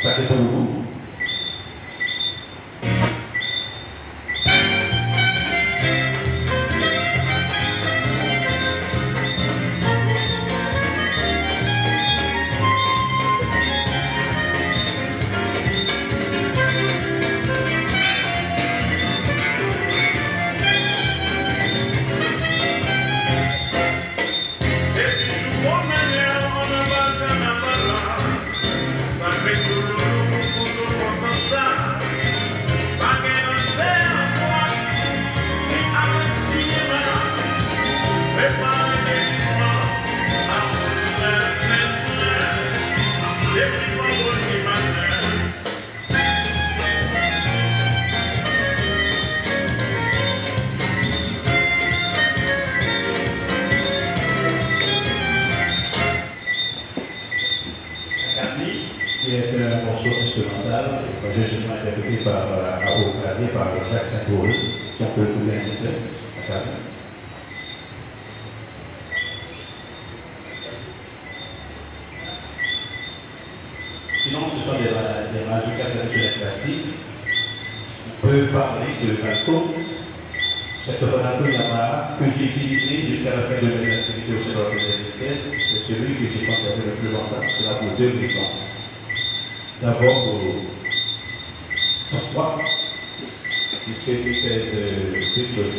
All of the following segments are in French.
Ça c'est pour vous. Qui est un morceau instrumental, justement interprété par au clavier par Jacques Saint-Paul, si on peut trouver un extrait, à clavier. Sinon, ce sont des mazurkas traditionnels classiques. On peut parler de Falco, cette Ronaldo Yamaha que j'ai utilisé jusqu'à la fin de mes activités au Centre de l'Église. C'est celui que j'ai conservé le plus longtemps, c'est là pour 2 raisons. D'abord pour son poids, puisqu'il pèse 2,5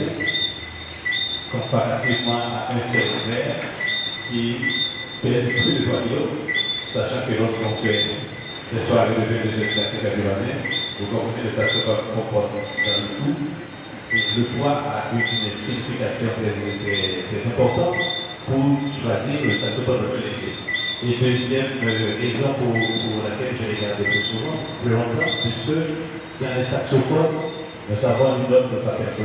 comparativement à un cellulaire qui pèse plus de 3 kg, sachant que lorsqu'on fait des soirées de 22 classiques à l'année, vous comprenez que ça se comporte dans le coup. Et le poids a une signification très importante pour choisir le saxophone le plus léger. Et deuxième raison pour laquelle je regarde plus souvent, plus longtemps, puisque dans les saxophones, nous avons une note qui s'appelle do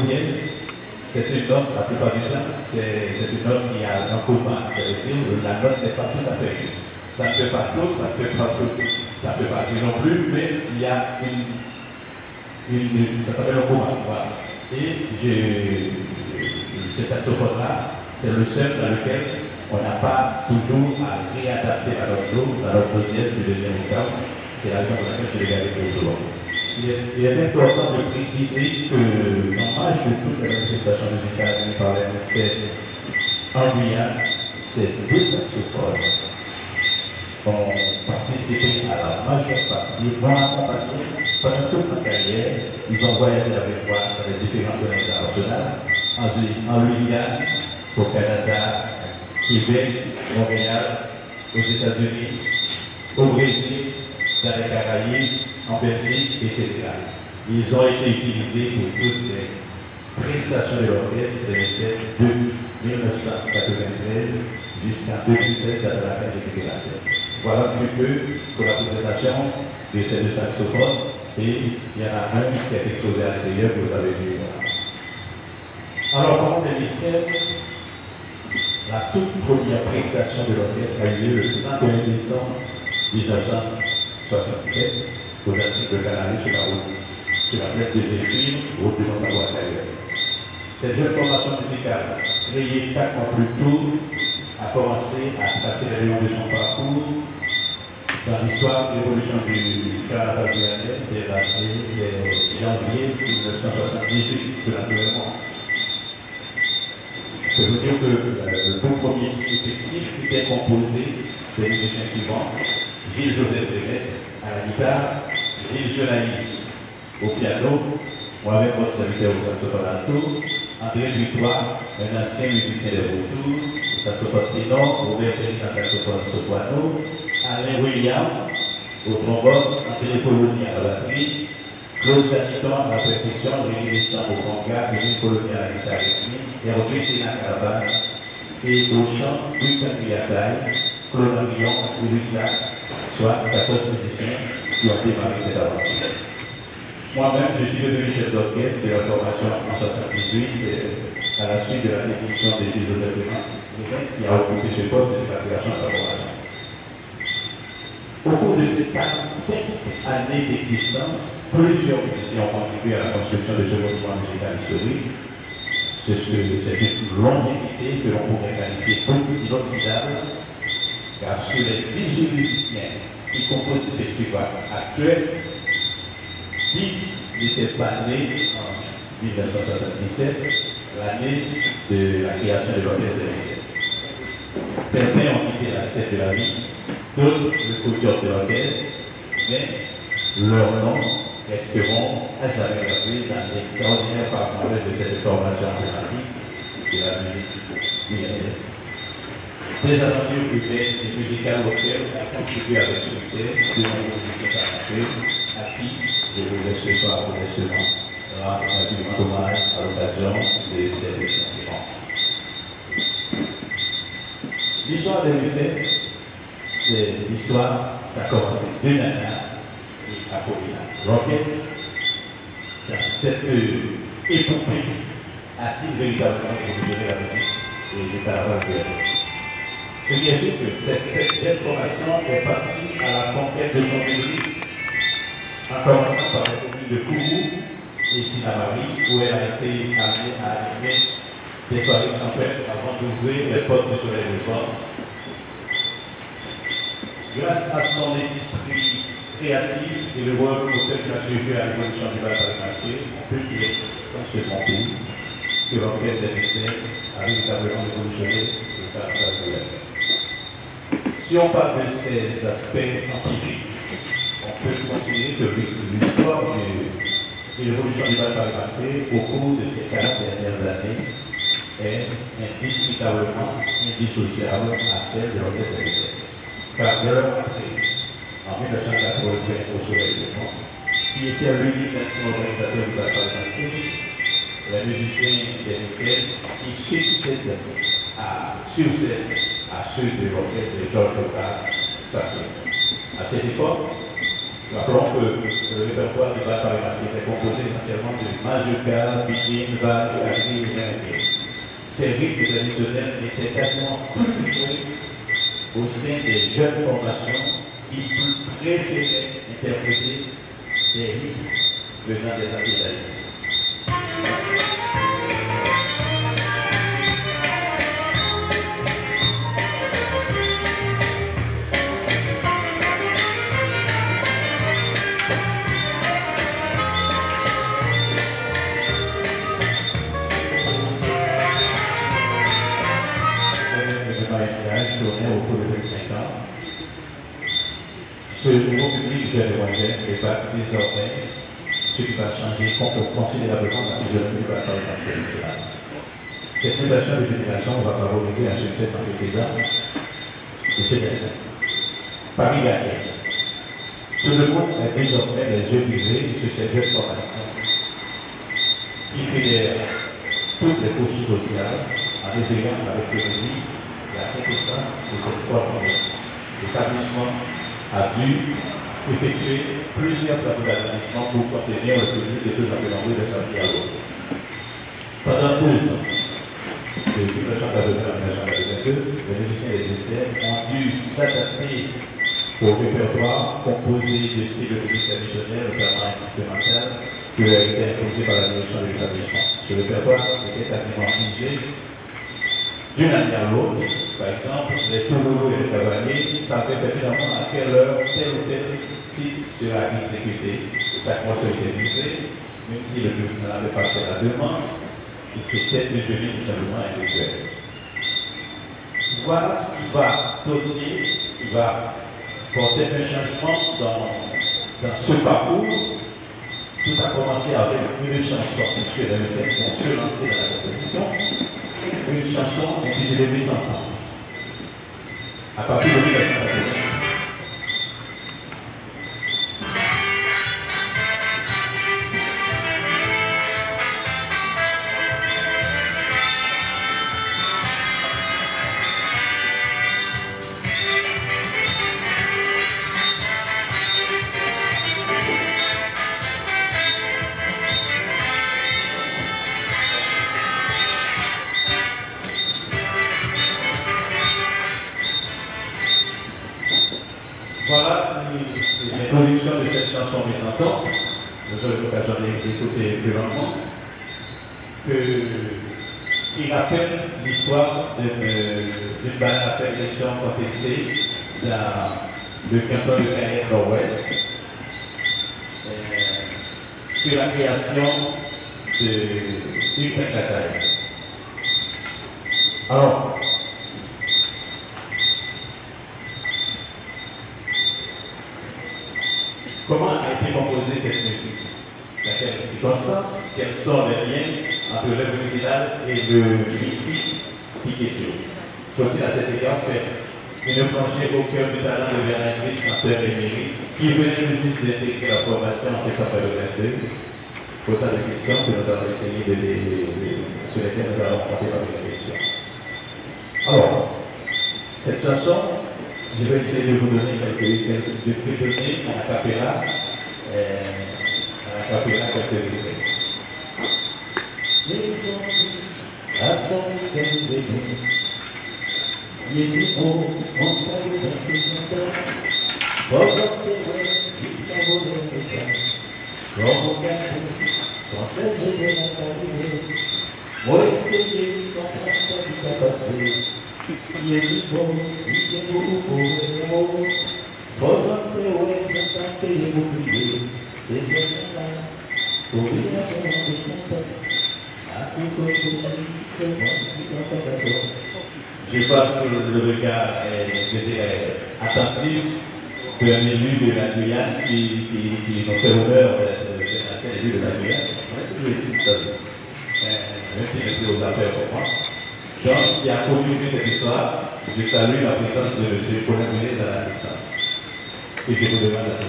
dièse. C'est une note, la plupart du temps, c'est une note qui a un commun, c'est-à-dire que la note n'est pas tout à fait juste. Ça ne fait pas tout, ça ne fait pas tout, ça ne fait pas tout non plus, mais il y a ça s'appelle un commun. Voilà. Et ce saxophone-là, c'est le seul dans lequel on n'a pas toujours à réadapter à notre dièse du deuxième octave. C'est la raison pour laquelle je l'ai gardé pour souvent. Il est important de préciser que l'hommage de toutes les manifestations musicales par l'MSC en Guyane, ces 2 saxophones ont participé à la majeure partie, m'ont accompagné pendant toute ma carrière. Ils ont voyagé avec moi dans les différentes zones internationales, en Louisiane, au Canada, Québec, Montréal, aux États-Unis, au Brésil, dans les Caraïbes, en Belgique, etc. Ils ont été utilisés pour toutes les prestations de l'orchestre de 1993 jusqu'à 2016, à laquelle j'ai quitté la scène. Voilà un petit peu pour la présentation de ces 2 saxophones. Et il y en a un qui est exposé à l'intérieur que vous avez vu. Alors, pendant les lycées, la toute première prestation de l'orchestre a eu lieu le 31 décembre 1967 au Jacinthe de Canaries sur la plaine des Zéphyrs, route de Montagua-Tailleur. Cette jeune formation musicale, créée 4 mois plus tôt, a commencé à tracer les lions de son parcours dans l'histoire de l'évolution du carnaval guyanais de l'année de janvier 1978, tout naturellement. Je peux vous dire que le tout premier effectif était composé des musiciens suivants: Gilles-Joseph Demet à la guitare, Gilles Genaïs au piano, moi-même votre serviteur au saxophone alto, André Dutoit, un ancien musicien de retour, au saxophone ténor, Robert Perrin au saxophone soprano, Alain William au trombone, André Poloni à la batterie, Claude Saniton à la percussion, Rémi Descend au conga, Rémi Poloni à la guitare rythmique, et Christina à la basse, et au chant Britanniataï, Claude Aguillon et Louis Jacques, soit 14 musiciens qui ont démarré cette aventure. Moi-même, je suis devenu chef d'orchestre de la formation en 1978 à la suite de la démission de Joseph qui a occupé ce poste de l'évaluation de la formation. Au cours de ces 45 années d'existence, plusieurs musiciens ont contribué à la construction de ce monument musical historique. C'est une longévité que l'on pourrait qualifier d'inoxydable, car sur les 18 musiciens qui composent l'effectif actuel, 10 n'étaient pas nés en 1977, l'année de la création de l'orchestre de l'Essai. Certains ont quitté la scène de la vie, d'autres le couture de l'orchestre, mais leurs noms resteront à jamais gravés dans l'extraordinaire parcours de cette formation emblématique de la musique guyanaise. Des aventures urbaines et musicales auxquelles a contribué avec succès de nombreux musiciens talentueux à qui je voulais ce soir modestement rendre un vivant hommage à l'occasion de cette conférence. L'histoire de l'essai, c'est l'histoire, ça commence de Nana et Apollina. L'orchestre, dans cette épopée, a-t-il véritablement évolué la musique et le caravage de l'année. Ce qui est sûr que cette formation est partie à la conquête de son public, en commençant par la commune de Kourou et Sinamari, où elle a été amenée à animer des soirées champêtres avant d'ouvrir les portes du soleil levant. Grâce à son esprit créatif et le rôle auquel il a joué à l'évolution du bal par les masqués, on peut dire, dans ce pays, que l'orchestre des mystères a véritablement révolutionné le caractère de l'être. Si on parle de ces aspects empiriques, on peut considérer que l'histoire de l'évolution du bal par les masqués au cours de ces 40 dernières années est indiscutablement indissociable à celle de l'orchestre des mystères. Car de leur entrée en 1985 au Soleil levant, qui était l'unique organisateur du bal par les masqués, les musiciens des mystères qui succèdent sur scène à ceux de l'orchestre de Georges Toka Sassou. À cette époque, rappelons que le répertoire du bal par les masqués était composé essentiellement de mazurka, biguine, basse, agri et merengue. Ces rythmes traditionnels étaient quasiment plus joués au sein des jeunes formations qui préféraient interpréter des rythmes venant des Antilles d'Haïti. Au cours de 25 ans, ce nouveau public jeune évangile débat désormais ce qui va changer considérablement la physionomie de la formation nationale. Cette mutation de génération va favoriser un succès sans précédent de génération. Paris gagné. Tout le monde a désormais les yeux rivés sur cette jeune formation qui fédère toutes les couches sociales en éveillant avec poésie la quintessence de cette forme. L'établissement a dû effectuer plusieurs travaux d'agrandissement pour contenir le public de deux environnements de sa vie à l'autre. Pendant 12 ans, de 1982 à 1982, les musiciens des essais ont dû s'adapter au répertoire composé de styles de musique traditionnels, notamment instrumental, qui leur a été imposé par la direction de l'établissement. Ce répertoire était quasiment figé d'une année à l'autre. Par exemple, les touloulous et les cavaliers savaient pertinemment à quelle heure tel ou tel titre sera exécuté. Chaque morceau était visé, même si le public n'avait pas fait la demande, et c'était devenu tout simplement individuel. Voilà ce qui va donner, qui va porter un changement dans ce parcours. Tout a commencé avec une chanson, puisque les musiciens vont se lancer dans la composition, une chanson intitulée 830. À partir de 1980. l'introduction de cette chanson mésentente, nous aurons l'occasion d'écouter plus longuement, qui rappelle l'histoire d'une banane à faire élection contestée dans le canton de Cayenne Nord-Ouest sur la création d'une bataille. Alors, comment a été composée cette musique? Dans quelles circonstances? Quels sont les liens entre l'œuvre musicale et le mythique Piketty? Faut-il à cet égard faire une planchée au cœur du talent de Bernard Gris, chanteur émérite, qui venait tout juste d'intégrer la formation en septembre 2022? Autant de questions que nous allons essayer sur lesquelles nous allons prendre par réflexion. Alors, cette chanson, je vais essayer de vous donner quelques à la cappella, quelques extraits. Les zombies, la somme qu'elle dénonce, les typos, on parle d'un présenteur, votre terrain, il a volé les gens, comme au gâteau, quand c'est j'ai de la carrière, moi essayer, quand ça dit à passer, les typos, il est beaucoup pour les mots, votre terrain, j'ai pas payé l'oublier, c'est général, pour lui la chanson des contents, à ce côté, c'est moi qui t'entends. Je passe sur le regard, je dirais, attentif d'un élu de la Guyane qui nous fait l'honneur d'être ancien élu de la Guyane. On a toujours été ça, même s'il n'est plus aux affaires pour moi. Donc, qui a contribué cette histoire, je salue la présence de M. Colin Brûlé dans l'assistance. Et je vous demande à tous.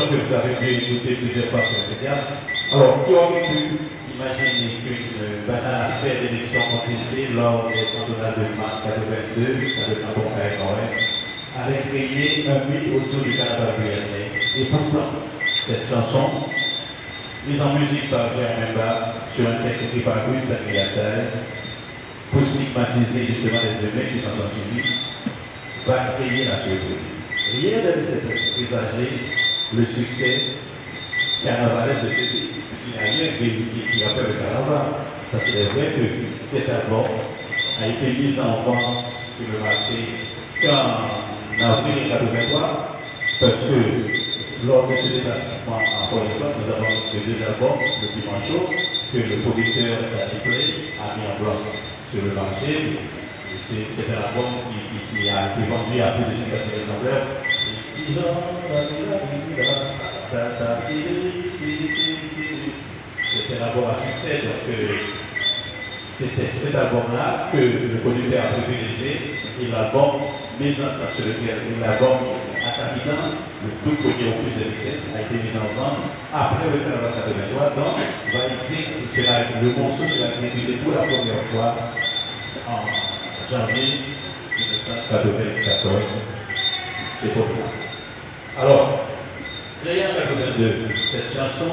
Que vous avez dû écouter plusieurs fois sur le média. Alors, qui aurait pu imaginer qu'une banane à faire d'élection contestée lors des cantonales de mars 82, dans le canton Cayenne Nord-Ouest, avait créé un mythe autour du carnaval guyanais. Et pourtant, cette chanson, mise en musique par Germain Bach, sur un texte écrit par Louis Patriatel, pour stigmatiser justement les humains qui s'en sont suivis, va créer la surprise. Rien ne s'était présagé le succès carnavalesque de ce type. Il n'y a rien qui rappelle le carnaval. Parce qu'il est vrai que cet album a été mis en vente sur le marché qu'en avril 1983, parce que lors de ce déplacement en Port-de-France, nous avons mis ces deux albums le plus manchot que le producteur Danny Play a mis en place sur le marché. C'est un album qui a été vendu à plus de 50 000 exemplaires. C'était un album à succès, donc c'était cet album-là que le producteur a privilégié et l'album sur lequel l'album à sa vidant, le tout premier opus de Vicente, a été mis en vente après le carnaval 83. Donc, le morceau sera exécuté pour la première fois en janvier 1994. c'est pour moi. Alors, Léa de cette chanson,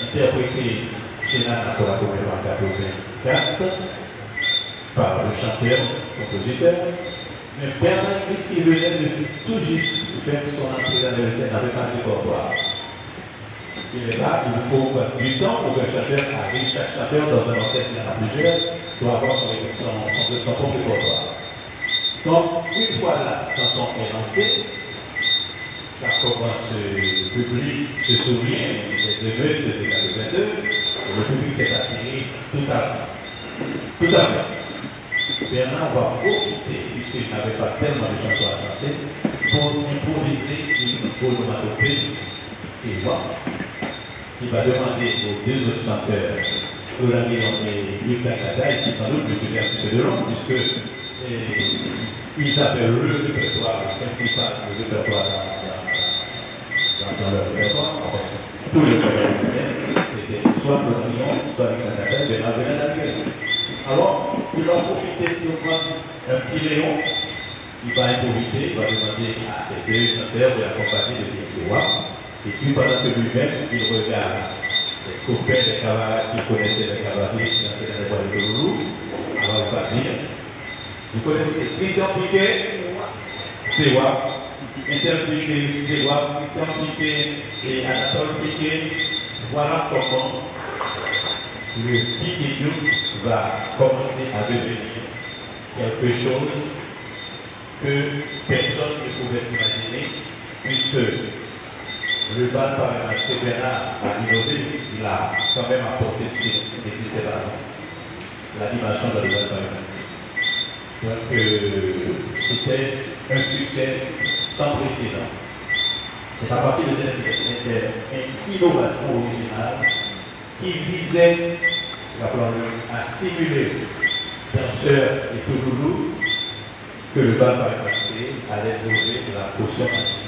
interprétée Sénat pour la commune en 84 par le chanteur, compositeur, mais Bernard Christ qui venait de tout juste faire son entrée dans le scène avec un répertoire. Il est là, il faut du temps pour qu'un chanteur arrive. Chaque chanteur dans un orchestre, il y en a plusieurs, doit avoir son propre répertoire. Donc, une fois la chanson est lancée, ça commence, le public se souvient des émeutes de 1922, et le public s'est attiré tout à fait. Bernard va profiter, puisqu'il n'avait pas tellement de chansons à chanter, pour improviser une onomatopée, c'est moi, qui va demander aux deux autres chanteurs, Olami et Yves Kataï, qui sans doute me faisaient un petit peu de long, puisque ils avaient le répertoire principal, le répertoire dans leur répertoire. Tous les répertoires, c'était soit Olami, soit Yves Kataï, Bernard Benadabel. Alors, il va profiter de prendre un petit Léon, il va improviser, il va demander à ces deux chanteurs de l'accompagner de Bixewa. Et puis pendant que lui-même, il regarde les copains, les camarades qui connaissaient les cavaliers qui dansaient dans les bois de Loulou, alors il va dire, vous connaissez Christian Piquet, Sewa, interprété Sewa, Christian Piquet et Anatole Piquet, voilà comment le Piquet va commencer à devenir quelque chose que personne ne pouvait s'imaginer, puisque le bal par le Bernard a innové, il a quand même apporté ce qui n'existait pas, l'animation de le bal par le Donc c'était un succès sans précédent. C'est à partir de cette innovation originale qui visait à stimuler danseurs et touloulous que le bal par le allait trouver la potion magique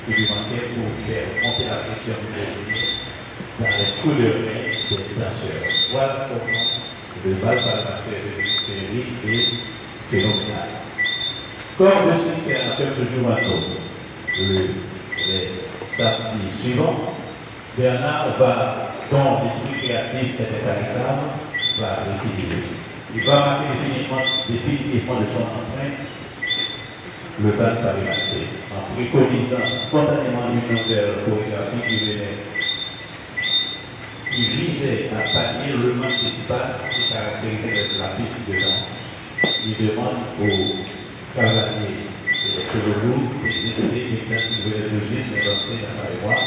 qui lui manquait pour faire monter la pression du plaisir dans les coups de main des danseurs. Voilà comment le bal par le est devenu féerique et phénoménal. Comme le succès en quelques jours maintenant, les samedis suivants, Bernard va, dont l'esprit créatif est intarissable, va récidiver. Il va marquer définitivement de son empreinte le bal par le en préconisant spontanément une nouvelle chorégraphie qui visait à pallier le manque d'espace qui caractérisait la piste de danse. Il demande aux cavaliers et les chevaux d'exécuter une danse qui venait de juste inventer dans sa mémoire,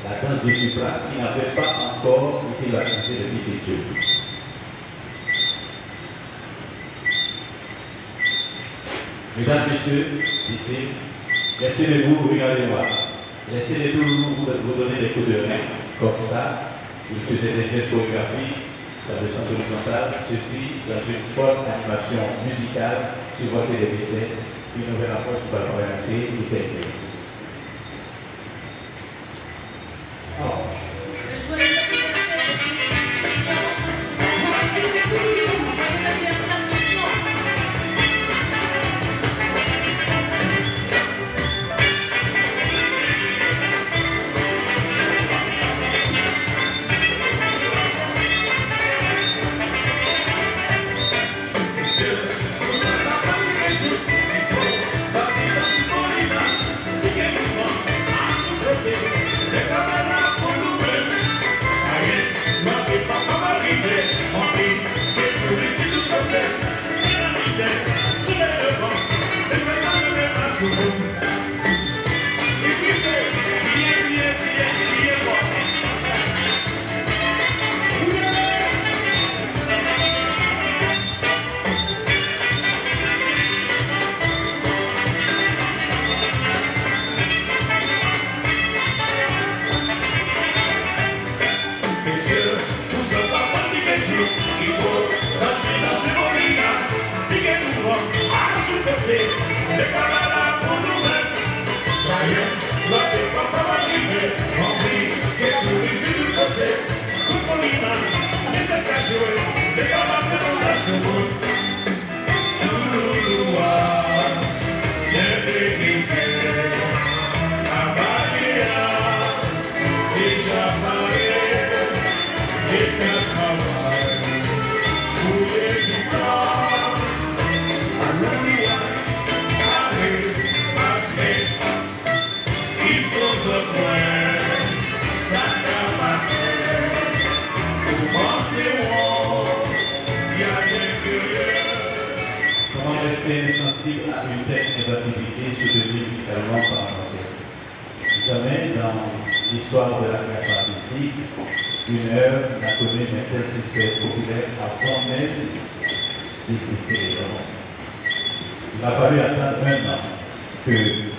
la danse du supras qui n'avait pas encore été baptisée depuis Dieu. Mesdames, Messieurs, dit-il, laissez-les-vous, regardez-moi. Laissez-les vous donner des coups de main. Comme ça, il faisait des gestes chorégraphiques dans le sens horizontal, ceci dans une forte animation musicale sur votre télévision, une nouvelle approche qui va progresser et technique. Yeah. Comment rester sensible à une telle inventivité soutenue musicalement par l'orchestre? Jamais dans l'histoire de la création artistique, une œuvre n'a connu un tel succès populaire avant même d'exister réellement. Il a fallu attendre un an que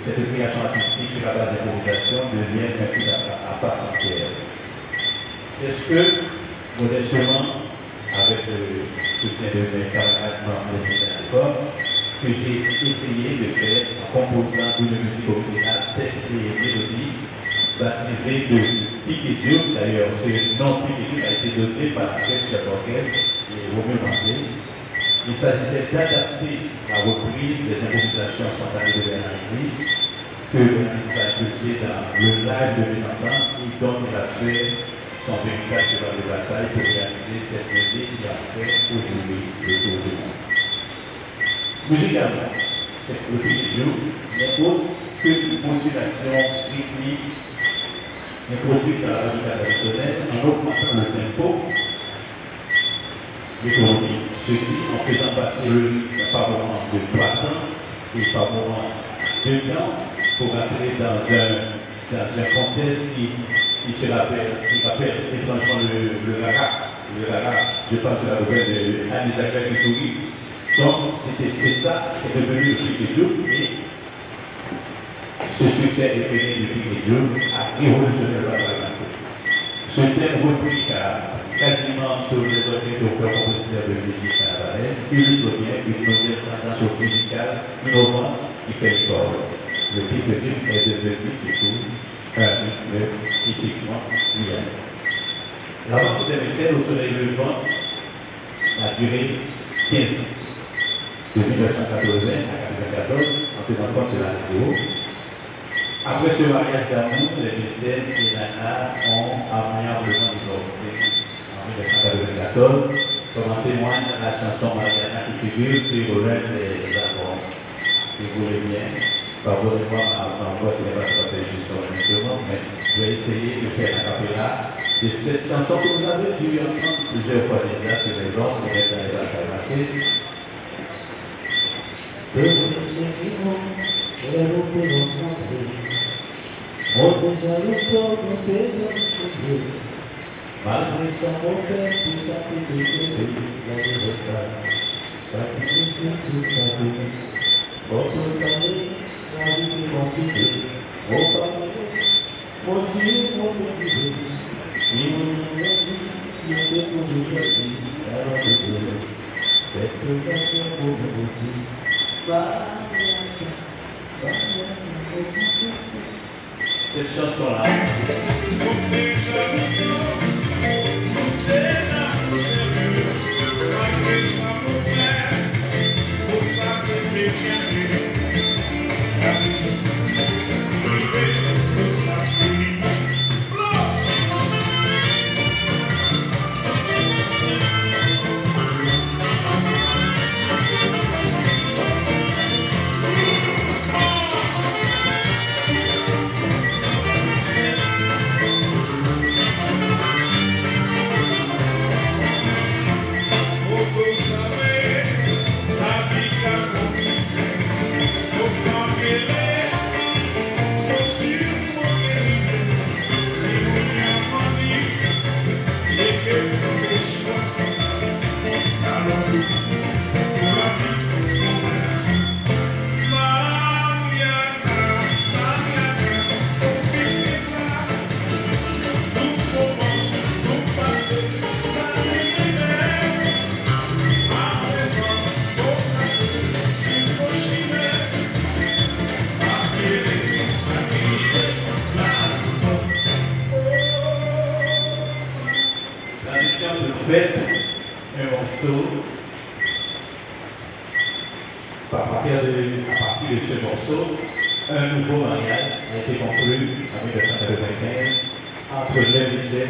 cette création artistique sur la base d'improvisation devienne un petit à part entière. C'est ce que, modestement, avec le soutien de mes camarades membres de l'album, que j'ai essayé de faire en composant une musique originale, texte et mélodie, baptisée de Piquet-Dieu. D'ailleurs, ce nom Piquet-Dieu a été donné par la chef d'orchestre et Romain Mandé. Il s'agissait d'adapter la reprise des improvisations spontanées de Bernard Henry, que Bernard a poussé dans le live de mes enfants, et dont il a fait son véritable cheval de bataille pour réaliser cette musique qui a fait aujourd'hui le tour du monde. Musicalement, le Piquet-Dieu n'est autre qu'une modulation rythmique introduite dans la musique traditionnelle en augmentant le tempo l'économie. Ceci en faisant passer le rythme par moment de 3 temps et par moment de temps pour entrer dans un contexte qui rappelle étrangement le rara. Le rara, je pense à la nouvelle de Anne Jacques qui sourit. Donc, c'est ça qui est devenu le Piquet-Dieu et ce succès est venu du Piquet-Dieu a révolutionné le travail. Ce thème repris à quasiment tous les orchestres au cœur compositeurs de musique canadienne, illustre bien une nouvelle tendance musicale innovante qui fait école. Le Piquet-Dieu est devenu du coup un rythme typiquement guyanais. La marche de Messel au soleil levant a duré 15 ans. De 1980 à 1994, en tenant compte de la zéro. Après ce mariage d'amour, les Messel et Nana ont amiablement divorcé en 1994, comme en témoigne la chanson Mariana qui figure sur l'un des albums. Si vous voulez bien, pardonnez-moi ma voix qui n'est pas tout à fait juste instrument, mais je vais essayer de faire un cappella de cette chanson que vous avez dû entendre plusieurs fois déjà, que les gens vont mettre dans les bases. De mon Seigneur, et vous pouvez l'entendre. Mon déjà le corps de tes Seigneur. Malgré sa mauvaise, tout ça qui te fait, la liberté. Ça qui te fait tout sa vie. Votre salut, la vie est compliquée. Mon pardon, mon ciel, mon défilé. Si vous m'avez dit, il était pour aujourd'hui, alors que Dieu, faites ça pour vous aussi. Cette chanson-là. Faites un morceau à partir de ce morceau, un nouveau mariage a été conclu en 1995 entre Lévicet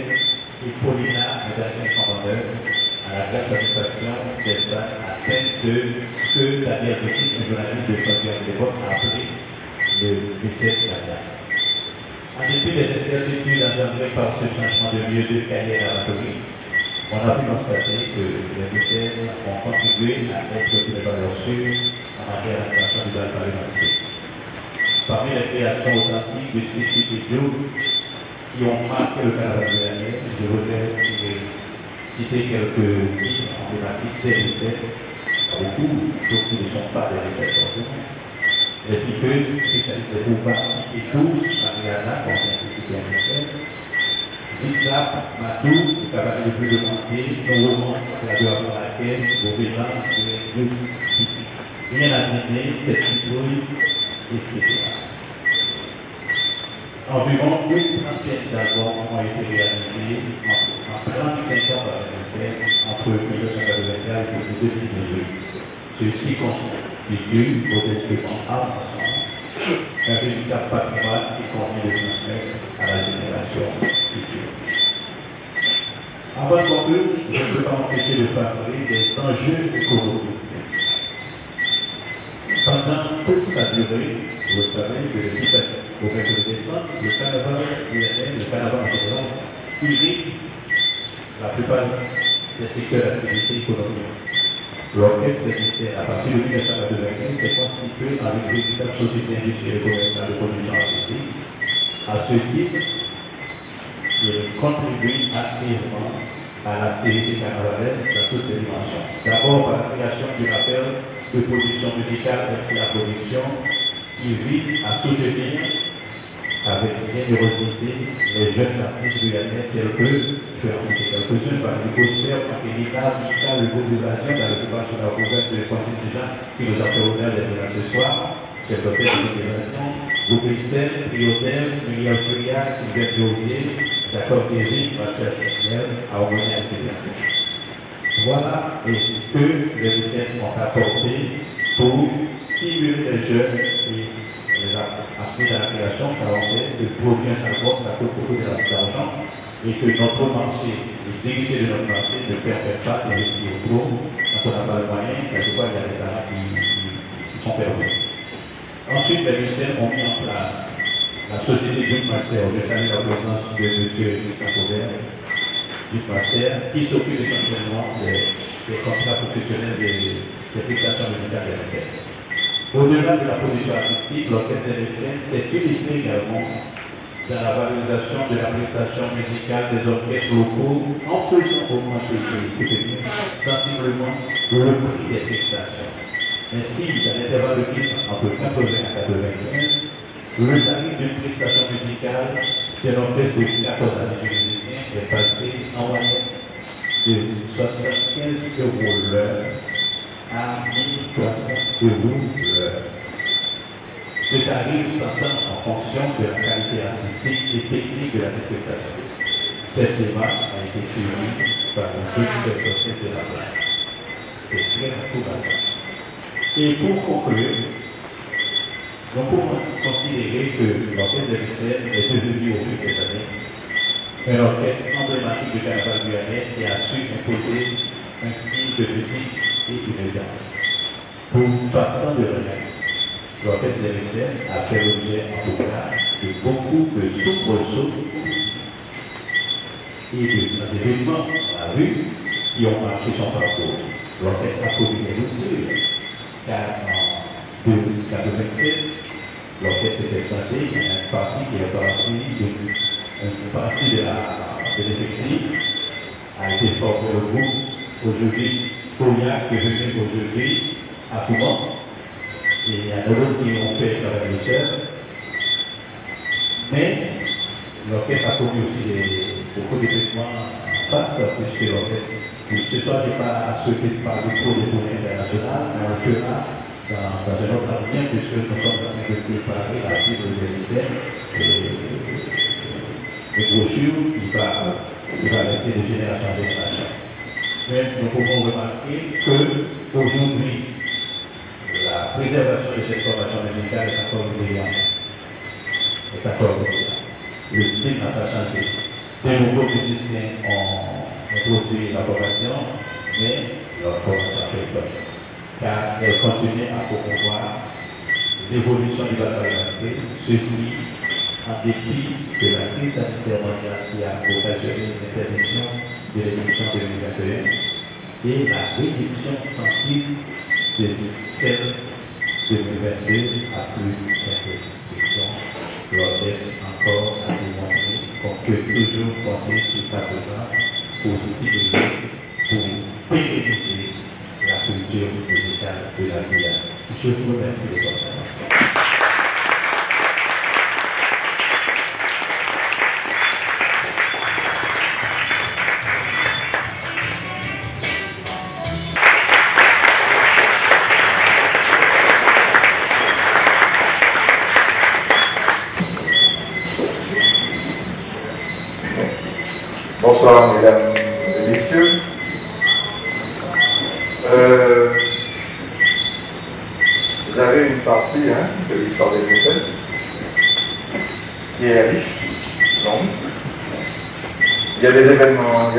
et Paulina Médecin-Commandeur à la grande satisfaction des femmes atteintes de ce que Daniel Petit, un journaliste de Frontières de l'époque, a appelé le décès mariage. En dépit des incertitudes engendrées par ce changement de lieu de carrière anatomie, On a pu constater que les lycéens ont contribué à être une valeur sûre en matière d'animation du bal parlementaire. Parmi les créations authentiques de Steve Piquet qui ont marqué le carnaval de l'année, je voudrais citer quelques titres emblématiques des lycéens, beaucoup, d'autres qui ne sont pas des lycéens forcément. Les piqueuses, spécialistes des pouvoirs, qui tous, Mariana, qu'on vient de piquer un lycée, Zigzag, Matou, le cavalier le plus demandé, nos romances, la deux avant la caisse, Beauvailan, rien à dîner, tête citrouille, etc. Environ une trentaine d'albums ont été réalisés en 35 ans par le lycée, entre 1984 et 2018. Ceux-ci constituent, modestement ensemble, un véritable patrimoine qui convient de transmettre à la génération future. Avant de conclure, je ne peux pas m'empêcher de parler des enjeux économiques. Pendant toute sa durée, vous savez que depuis au 22 décembre, le carnaval UNL, le carnaval en général, irrigue la plupart des secteurs d'activité économique. L'orchestre lycéen, à partir de 1995, s'est constitué en une véritable société industrielle et commerciale de production artistique. À ce titre, il contribue activement à l'activité carnavalaise dans toutes ses dimensions. D'abord par la création d'une appel de production musicale, merci à la production, qui vise à soutenir avec générosité les jeunes artistes guyanais tels que, je vais en citer quelques-uns, par le Prosper, Paquelina, Mika, le groupe de Vation, dans le débat sur la province de Francis Jean, qui nous a fait honneur d'être là ce soir, chef d'hôtel de l'intégration, groupe Excel, Triotel, Muriel Furia, Sylvain Josier, Jacob Eric, Pascal Seigneur, Harmonie, etc. Voilà ce que les lycéens ont apporté pour stimuler les jeunes et les appuyer dans la création, car on sait que pour bien savoir, ça coûte beaucoup d'argent et que notre marché, les égalités de notre marché ne permettent pas d'investir trop, quand on n'a pas le moyen, quelquefois il y a des talents qui sont perdus. Ensuite, les lycéens ont mis en place la société Duc Master. Je salue la présence de M. Saint-Pauvert, Duc Master, qui s'occupe essentiellement des contrats professionnels des prestations musicales des lycéens. Au-delà de la production artistique, l'orchestre des lycéens s'est illustré également dans la valorisation de la prestation musicale des orchestres locaux en faisant augmenter sensiblement le prix des prestations. Ainsi, dans l'intervalle de prix entre 80 et 95, le tarif d'une prestation musicale d'un orchestre de 14 à 18 musiciens est passé en moyenne de 75 € l'heure à 1 300 € l'heure. Ce tarif s'entend en fonction de la qualité artistique et technique de la prestation. Cette démarche a été suivie par le directeur d'orchestre de la place. C'est très encourageant. Et pour conclure, nous pouvons considérer que l'orchestre de lycéen est devenu au fil des années un orchestre emblématique du carnaval guyanais qui a su imposer un style de musique et une danse. Pour partant de rien, l'orchestre de lycéen a fait l'objet en tout cas de beaucoup de soubresauts aussi et de événements dans la rue qui ont marqué son parcours. L'orchestre a connu des ruptures, car en 1987, l'orchestre était chanté, il y a une partie qui est partie de l'effectif, a été formé le groupe, aujourd'hui, Koyak est venu aujourd'hui à Kouman, et il y a d'autres qui ont fait dans la douceur. Mais l'orchestre a connu aussi beaucoup d'événements en face, puisque l'orchestre, ce soir, je n'ai pas souhaité parler trop des tournées internationales, mais on le fera dans un autre avenir, puisque nous sommes en train de préparer la vie de lycée et brochures qui va rester de génération en génération. Mais nous pouvons remarquer qu'aujourd'hui, la préservation de cette formation musicale est encore brillante. Le style n'a pas changé. De nouveaux musiciens ont introduit la formation, mais leur formation fait peur. Car elle continue à promouvoir l'évolution du bal parlementaire, ceci en dépit de la crise sanitaire mondiale qui a occasionné une interdiction de l'émission 2021 et la réduction sensible de celle 2022 à plus de 5 questions. L'ordre encore à démontrer qu'on peut toujours compter sur sa présence pour stimuler, pour pérenniser la culture musicale de la Guyane. Je vous remercie de votre attention. Bonsoir mesdames et messieurs. Vous avez une partie de l'histoire des mécènes qui est riche, longue. Il y a eu des événements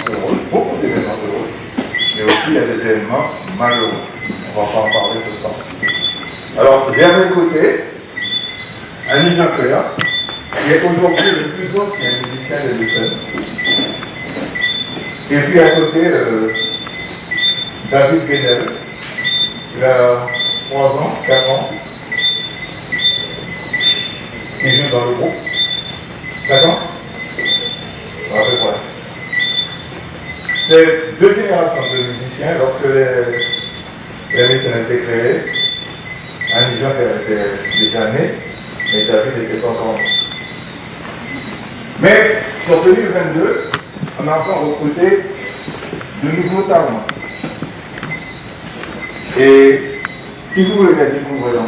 heureux, beaucoup d'événements heureux, mais aussi il y a des événements malheureux. On va pas en parler ce soir. Alors, j'ai à mes côtés Annie Jean Créa, qui est aujourd'hui le plus ancien musicien de l'Essonne. Et puis à côté, David Benel, il a 3 ans, 4 ans, qui joue dans le groupe. 5 ans à peu près. C'est 2 générations de musiciens. Lorsque les mécènes ont été créés, Annie Jean était déjà né, mais David n'était pas encore né. Mais sur 2022, on a encore recruté de nouveaux talents. Et si vous voulez les découvrir,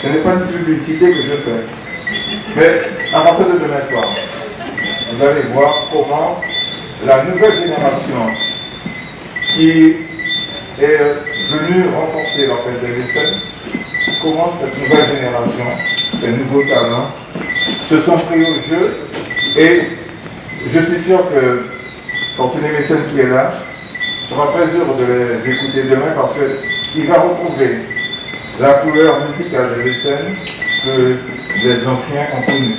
ce n'est pas une publicité que je fais. Mais à partir de demain soir, vous allez voir comment la nouvelle génération qui est venue renforcer l'orchestre des mécènes, comment cette nouvelle génération, ces nouveaux talents, se sont pris au jeu. Et je suis sûr que Fortuné Mécène qui est là sera très heureux de les écouter demain parce qu'il va retrouver la couleur musicale de Mécène que les anciens ont connue.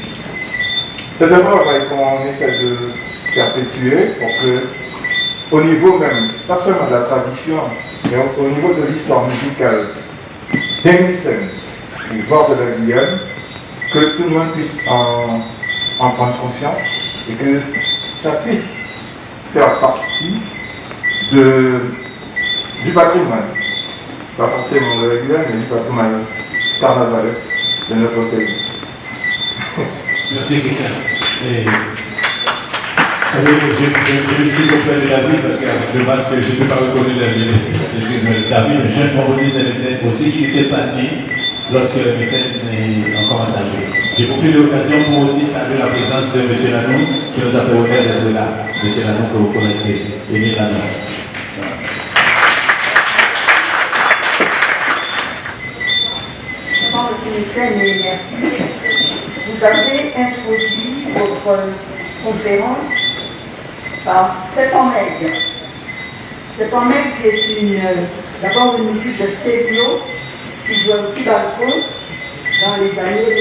C'est un travail qu'on essaie de perpétuer pour que, au niveau même, pas seulement de la tradition, mais au niveau de l'histoire musicale des Mécènes du bord de la Guyane, que tout le monde puisse en prendre conscience et que ça puisse faire partie du patrimoine, pas forcément de la Guyane, mais du patrimoine carnavalesque de notre pays. Merci Christian. Je suis auprès de David parce que je pense que je ne peux pas reconnaître David, mais je propose des mécènes aussi qui n'étaient pas nés lorsque les mécènes ont commencé à jouer. J'ai profité de l'occasion pour aussi saluer la présence de M. Lanou, qui nous a fait honneur d'être là. M. Lanou, que vous connaissez, Émile Lanou. Bonsoir, M. Mécène, et merci. Vous avez introduit votre conférence par C'est en Maigre. C'est en Maigre qui est d'abord une musique de Stelvio qui joue au petit balcon dans les années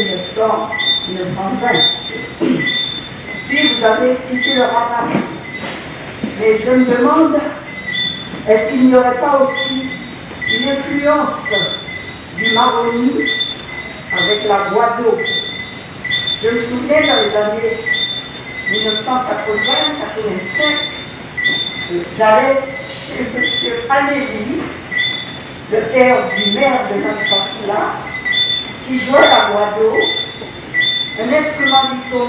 1920. Puis vous avez cité le rabbin. Mais je me demande, est-ce qu'il n'y aurait pas aussi une influence du maroni avec la Guado? Je me souviens dans les années 1980-85, j'allais chez M. Anévi, le père du maire de notre là, qui jouait la Guado, un instrument dit-on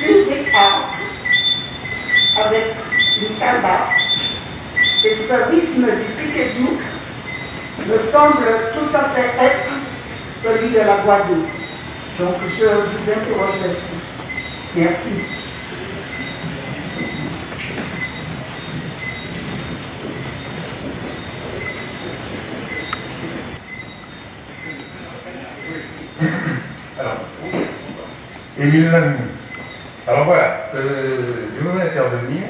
plus d'écart, avec une calebasse, et ce rythme du piquet-doux me semble tout à fait être celui de la Guado. Donc je vous interroge là-dessus. Merci. Alors, Émile Lanou. Alors voilà, je voudrais intervenir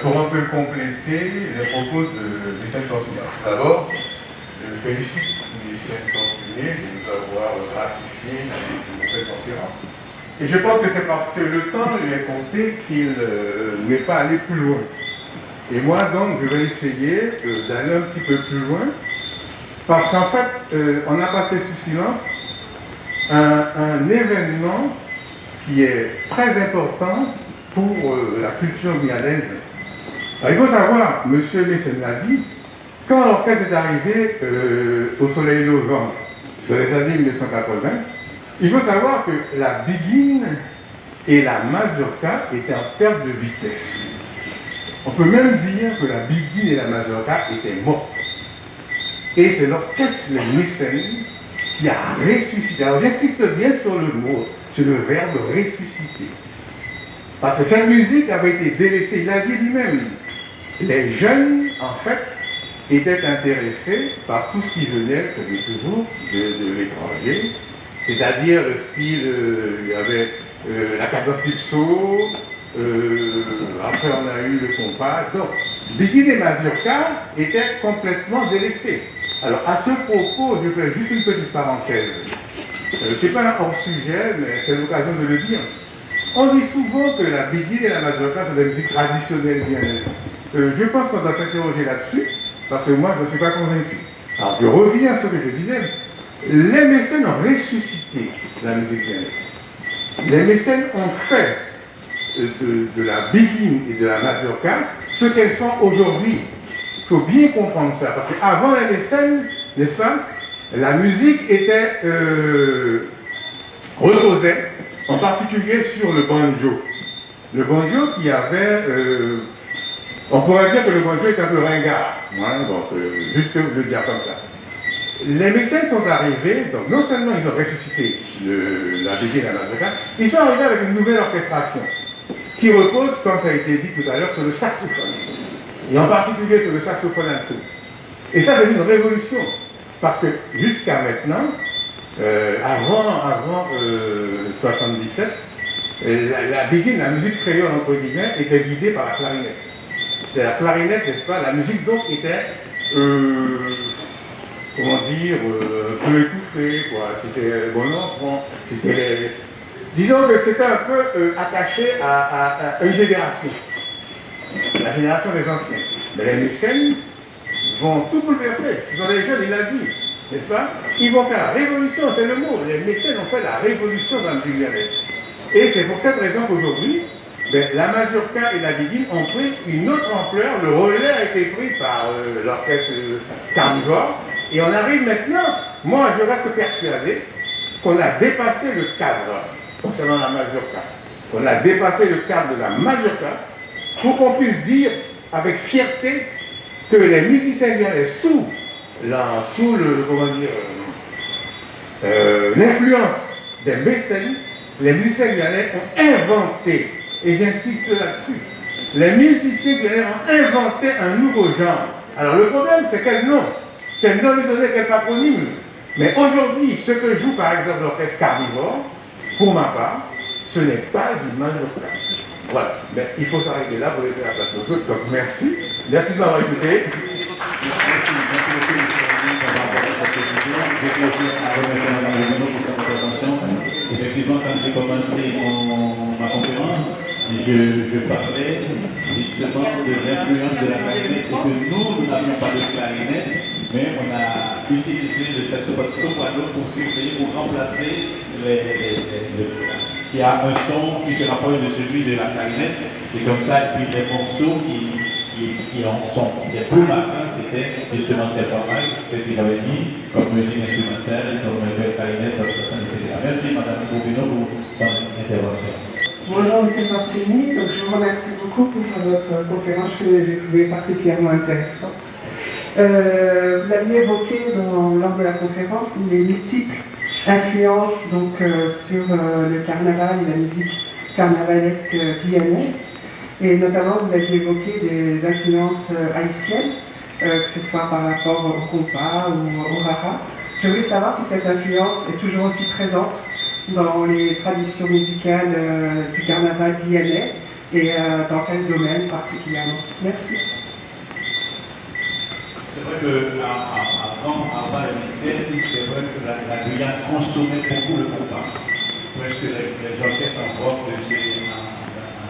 pour un peu compléter les propos de Lucien Tortillard. D'abord, je félicite Lucien Tortillard de nous avoir ratifié cette conférence. Et je pense que c'est parce que le temps lui est compté qu'il n'est pas allé plus loin. Et moi, donc, je vais essayer d'aller un petit peu plus loin, parce qu'en fait, on a passé sous silence un événement qui est très important pour la culture guyanaise. Alors, il faut savoir, M. Mécène l'a dit, quand l'orchestre est arrivé au Soleil Levant, dans les années 1980, il faut savoir que la biguine et la mazurka étaient en perte de vitesse. On peut même dire que la biguine et la mazurka étaient mortes. Et c'est l'orchestre Les Mécènes qui a ressuscité. Alors j'insiste bien sur le mot, sur le verbe ressusciter. Parce que cette musique avait été délaissée, il a dit lui-même. Les jeunes, en fait, étaient intéressés par tout ce qui venait, toujours, de l'étranger. C'est-à-dire le style, il y avait la cadence lypso, après on a eu le compas. Donc, biguine et mazurka étaient complètement délaissés. Alors, à ce propos, je fais juste une petite parenthèse. C'est pas un hors-sujet, mais c'est l'occasion de le dire. On dit souvent que la biguine et la mazurka sont des musiques traditionnelles guyanaises. Je pense qu'on doit s'interroger là-dessus, parce que moi, je ne suis pas convaincu. Alors, je reviens à ce que je disais. Les Mécènes ont ressuscité la musique guyanaise. Les Mécènes ont fait de la biguine et de la mazurka ce qu'elles sont aujourd'hui. Il faut bien comprendre ça, parce qu'avant les Mécènes, n'est-ce pas, la musique était reposait en particulier sur le banjo. Le banjo qui avait, on pourrait dire que le banjo est un peu ringard, hein, bon, juste le dire comme ça. Les Mécènes sont arrivés, donc non seulement ils ont ressuscité la biguine et la mazurka, ils sont arrivés avec une nouvelle orchestration qui repose, comme ça a été dit tout à l'heure, sur le saxophone. Et en particulier sur le saxophone alto. Et ça, c'est une révolution. Parce que jusqu'à maintenant, avant 77, la biguine, la musique créole entre guillemets, était guidée par la clarinette. C'était la clarinette, n'est-ce pas? La musique donc était, comment dire, un peu étouffée, quoi. C'était bon enfant, c'était disons que c'était un peu attaché à une génération. La génération des anciens. Mais les Mécènes vont tout bouleverser. Ce sont des jeunes, il a dit, n'est-ce pas? Ils vont faire la révolution, c'est le mot. Les Mécènes ont fait la révolution dans le musique guyanaise. Et c'est pour cette raison qu'aujourd'hui, la mazurka et la biguine ont pris une autre ampleur. Le relais a été pris par l'orchestre carnivore. Et on arrive maintenant, moi je reste persuadé qu'on a dépassé le cadre concernant la mazurka. On a dépassé le cadre de la mazurka pour qu'on puisse dire avec fierté que les musiciens guyanais sous l'influence des Mécènes, les musiciens guyanais ont inventé, et j'insiste là-dessus, les musiciens guyanais ont inventé un nouveau genre. Alors le problème c'est quel nom lui donner, quel patronyme. Mais aujourd'hui, ce que joue par exemple l'orchestre carnivore, pour ma part, ce n'est pas du mazurka. Voilà, mais il faut s'arrêter là pour laisser la place aux autres. Donc merci de m'avoir écouté. Effectivement, quand j'ai commencé ma conférence, je parlais justement de l'influence de la clarinette et que nous n'avions pas de clarinette, mais on a utilisé le saxophone soprano pour suppléer, pour remplacer qui a un son qui se rapproche de celui de la clarinette. C'est comme ça, et puis les morceaux qui en sont les plus marquants, c'était justement cette format, ce qu'il avait dit, comme musique instrumentale, comme clarinette, comme ça, etc. Merci Madame Bobino pour votre intervention. Bonjour M. Martini, donc je vous remercie beaucoup pour votre conférence que j'ai trouvée particulièrement intéressante. Vous aviez évoqué lors de la conférence les multiples influences donc, sur le carnaval et la musique carnavalesque guyanaise. Et notamment, vous aviez évoqué des influences haïtiennes, que ce soit par rapport au compas ou au rara. Je voulais savoir si cette influence est toujours aussi présente dans les traditions musicales du carnaval guyanais et dans quel domaine particulièrement. Merci. C'est vrai qu'avant les lycées, c'est vrai que la Guyane consommait beaucoup le compas. presque les orchestres en vogue de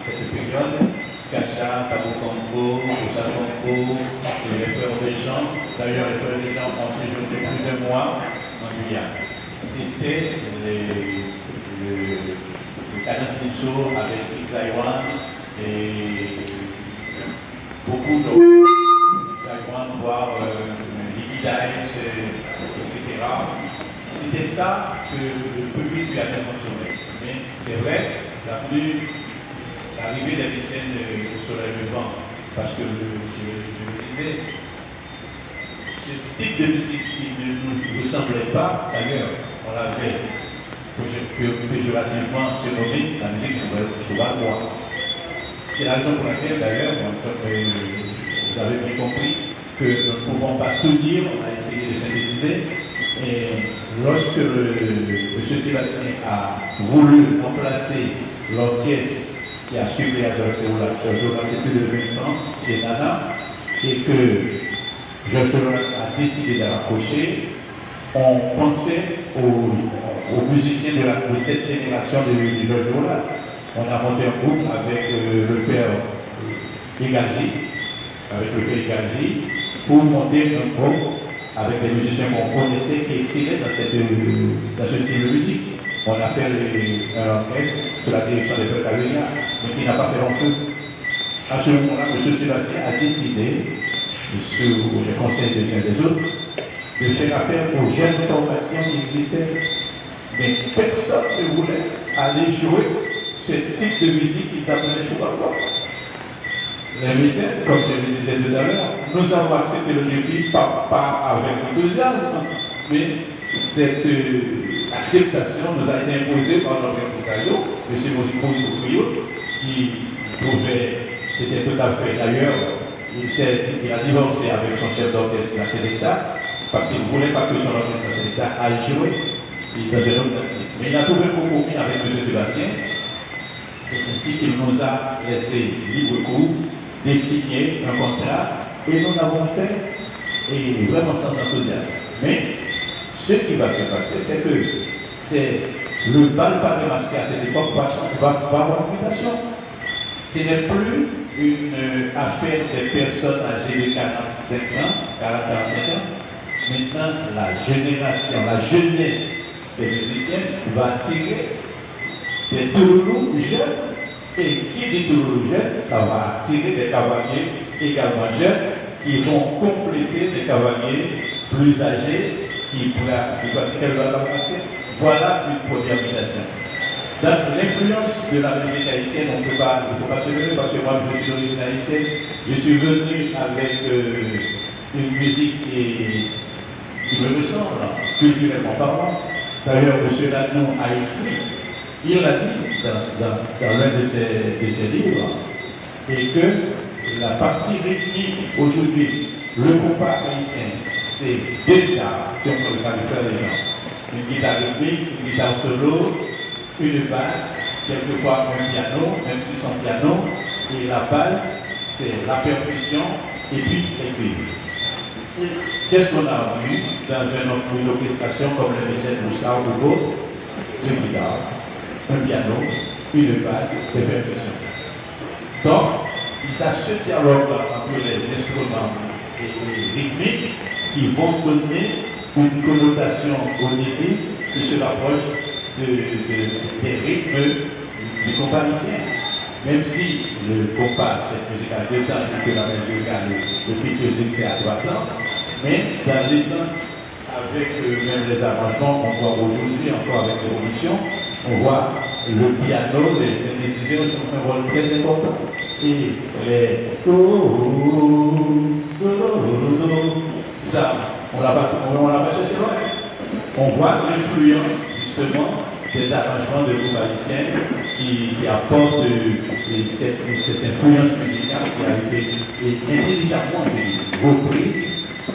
cette période, Skacha, Tabou Congo, Osa Congo, les Frères des gens. D'ailleurs, les Frères des gens ont séjourné plus de mois en Guyane. C'était le Cadence Nipso avec Xaiwan et beaucoup d'autres. Xaiwan, voire Liquidaïs, etc. C'était ça que le public lui a démontré. Mais c'est vrai, l'arrivée des lycéennes au soleil levant, parce que je le disais, ce type de musique qui ne nous ressemblait pas, d'ailleurs, on l'avait péjorativement surnommé la musique sauvageoise. C'est la raison pour laquelle, d'ailleurs, vous avez bien compris que nous ne pouvons pas tout dire, on a essayé de synthétiser. Et lorsque M. Sébastien a voulu remplacer l'orchestre qui a suppléé à Georges Théola, c'est plus de 20 ans, c'est Nana, et que Georges Théola a décidé de raccrocher, on pensait aux musiciens de cette génération de Georges Théola. On a monté un groupe avec le père Igalzi, pour monter un groupe avec des musiciens qu'on connaissait qui excellaient dans ce style de musique. On a fait un orchestre sous la direction des frères Calunia, mais qui n'a pas fait long feu. À ce moment-là, M. Sébastien a décidé, sous les conseils des uns et des autres, de faire appel aux jeunes formations qui existaient. Mais personne ne voulait aller jouer ce type de musique qu'ils appelaient Chouba-Bois. Les lycéens, comme je le disais tout à l'heure, nous avons accepté le défi, pas avec enthousiasme, mais cette acceptation nous a été imposée par notre impresario, M. Moïse Oukouyo, qui trouvait, c'était tout à fait, d'ailleurs, il a divorcé avec son chef d'orchestre, la Sélecta, parce qu'il ne voulait pas que son orchestre, la Sélecta, aille jouer dans un autre principe. Mais il a trouvé un compromis avec M. Sébastien. C'est ainsi qu'il nous a laissé libre cours de signer un contrat, et nous l'avons fait, et vraiment sans enthousiasme. Mais ce qui va se passer, c'est que le bal pas démasqué à cette époque va avoir une mutation. Ce n'est plus une affaire des personnes âgées de 45 ans, 40-45 ans. Maintenant, la génération, la jeunesse des musiciens va tirer des Touloulous jeunes. Et qui dit Touloulou jeunes, ça va attirer des cavaliers également jeunes qui vont compléter des cavaliers plus âgés qui pratiquent le bal masqué. Voilà une première mutation. Dans l'influence de la musique haïtienne, on ne peut pas se lever parce que moi je suis d'origine haïtienne. Je suis venu avec une musique qui me ressemble, culturellement parlant. D'ailleurs, M. Lagnon a écrit, il l'a dit dans l'un de ses livres, et que la partie rythmique aujourd'hui, le compas haïtien, c'est deux guitares, si on peut le faire les gens. Une guitare rythmique, une guitare solo, une basse, quelquefois un piano, même si son piano, et la base, c'est la percussion, et puis les cuivres. Qu'est-ce qu'on a vu dans une orchestration comme le Michel Moussard ou d'autres? Deux guitares, un piano, une basse, des percussions. Donc, il y a ce dialogue entre les instruments et rythmiques qui vont donner une connotation auditive qui se rapproche des rythmes du compas haïtien. Même si le compas, cette musique a deux temps, que la musique a le pitch c'est à trois temps, mais dans l'essence, avec même les arrangements qu'on voit aujourd'hui, encore avec l'évolution, on voit le piano, les synthétiseurs jouent un rôle très important. Et les ça, on l'a pas cherché loin. On voit l'influence justement des arrangements de groupe haïtien qui apportent cette influence musicale qui a été intelligemment reprise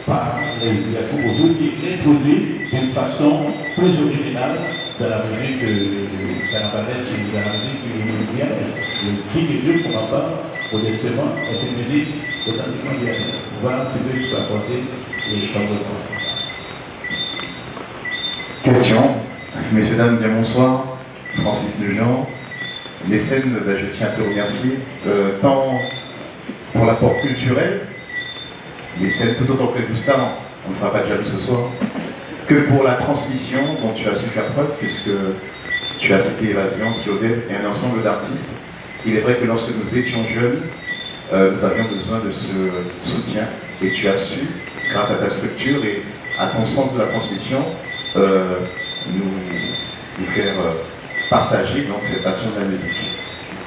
par les groupes aujourd'hui qui l'introduit d'une façon plus originale dans la musique canapadaise et dans la musique guyanaise. Le King Dieu, pour ma part, modestement, est une musique authentiquement guyanaise. Voilà un petit peu ce que je peux apporter et comme réponse. Question. Messieurs, dames, bien bonsoir. Francis Nugent. Mécène, je tiens à te remercier, tant pour l'apport culturel, Mécène tout autant que Gustave, on ne fera pas de jaloux ce soir, que pour la transmission dont tu as su faire preuve, puisque tu as cité Évasion, Thiodel et un ensemble d'artistes. Il est vrai que lorsque nous étions jeunes, nous avions besoin de ce soutien, et tu as su, grâce à ta structure et à ton sens de la transmission, nous faire partager donc cette passion de la musique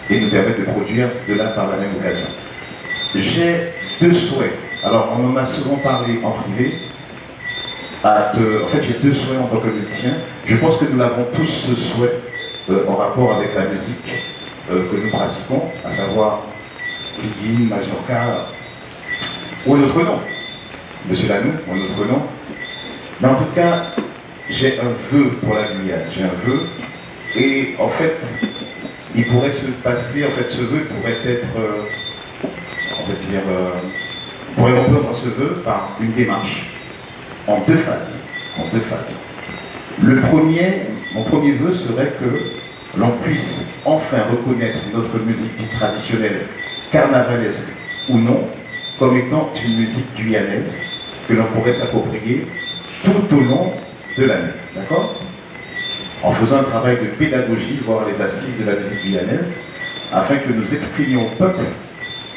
et nous permettre de produire de l'art par la même occasion. J'ai deux souhaits. Alors, on en a souvent parlé en privé. En fait, j'ai deux souhaits en tant que musicien. Je pense que nous l'avons tous ce souhait en rapport avec la musique que nous pratiquons, à savoir Biguine, Majorca, ou un autre nom. Monsieur Lanou, ou un autre nom. Mais en tout cas, j'ai un vœu pour la Guyane. J'ai un vœu. Et en fait, il pourrait se passer, en fait, ce vœu pourrait être, on va dire, on pourrait répondre à ce vœu par une démarche en deux phases. En deux phases. Mon premier vœu serait que l'on puisse enfin reconnaître notre musique dite traditionnelle, carnavalesque ou non, comme étant une musique guyanaise que l'on pourrait s'approprier tout au long de l'année. D'accord ? En faisant un travail de pédagogie, voire les assises de la musique guyanaise, afin que nous exprimions au peuple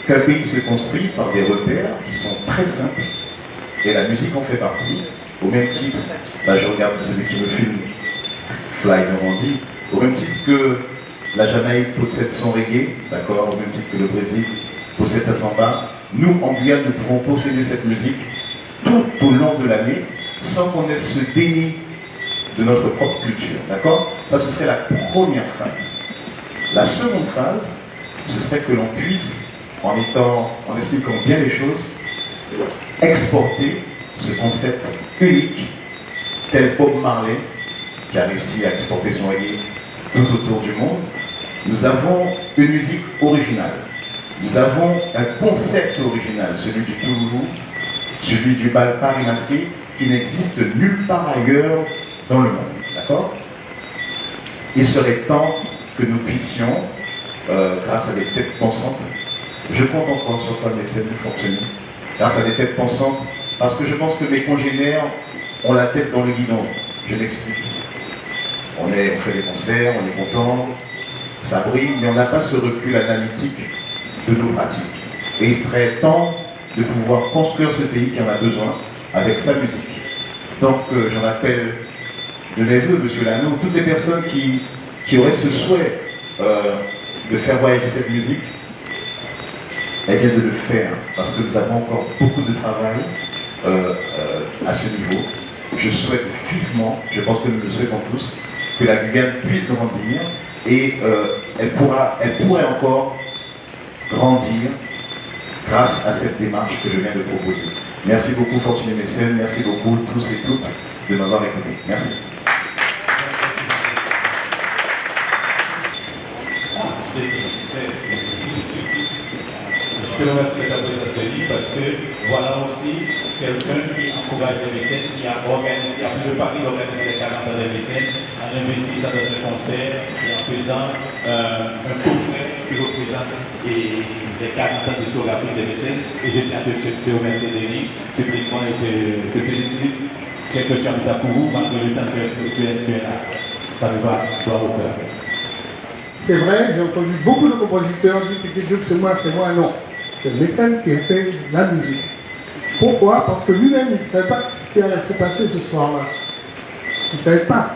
qu'un pays se construit par des repères qui sont très simples, et la musique en fait partie, au même titre, là je regarde celui qui me filme, Fly Normandie, au même titre que la Jamaïque possède son reggae, d'accord, au même titre que le Brésil possède sa samba, nous en Guyane nous pouvons posséder cette musique tout au long de l'année, sans qu'on ait ce déni de notre propre culture, d'accord? Ça, ce serait la première phase. La seconde phase, ce serait que l'on puisse, en expliquant bien les choses, exporter ce concept unique, tel Bob Marley, qui a réussi à exporter son reggae tout autour du monde. Nous avons une musique originale. Nous avons un concept original, celui du Touloulou, celui du bal Paris masqué, qui n'existe nulle part ailleurs dans le monde, d'accord? Il serait temps que nous puissions, grâce à des têtes pensantes, je compte encore sur toi, Mécène Fortuny, grâce à des têtes pensantes, parce que je pense que mes congénères ont la tête dans le guidon. Je m'explique. On fait des concerts, on est content, ça brille, mais on n'a pas ce recul analytique de nos pratiques. Et il serait temps de pouvoir construire ce pays qui en a besoin avec sa musique. Donc j'en appelle de mes voeux, monsieur Lanou, toutes les personnes qui auraient ce souhait de faire voyager cette musique, eh bien de le faire, parce que nous avons encore beaucoup de travail à ce niveau. Je souhaite vivement, je pense que nous le souhaitons tous, que la Guyane puisse grandir et elle pourrait encore grandir grâce à cette démarche que je viens de proposer. Merci beaucoup Fortuny Mécène, merci beaucoup tous et toutes de m'avoir écouté. Merci. Je te remercie de ta présence parce que voilà aussi quelqu'un qui encourage les mécènes, qui a organisé, qui a pris le pari d'organiser les 40 ans des mécènes, en investissant dans un concert et en faisant un coffret qui représente les 40 ans d'histoire des mécènes. Et je tiens à te remercier, Denis, publiquement et te félicite. C'est que tu as mis à pour vous, malgré le temps que tu es là. Ça ne va pas au cœur. C'est vrai, j'ai entendu beaucoup de compositeurs dire que c'est moi, non. C'est Mécène qui a fait la musique. Pourquoi? Parce que lui-même, il ne savait pas ce qui allait se passer ce soir-là. Il ne savait pas.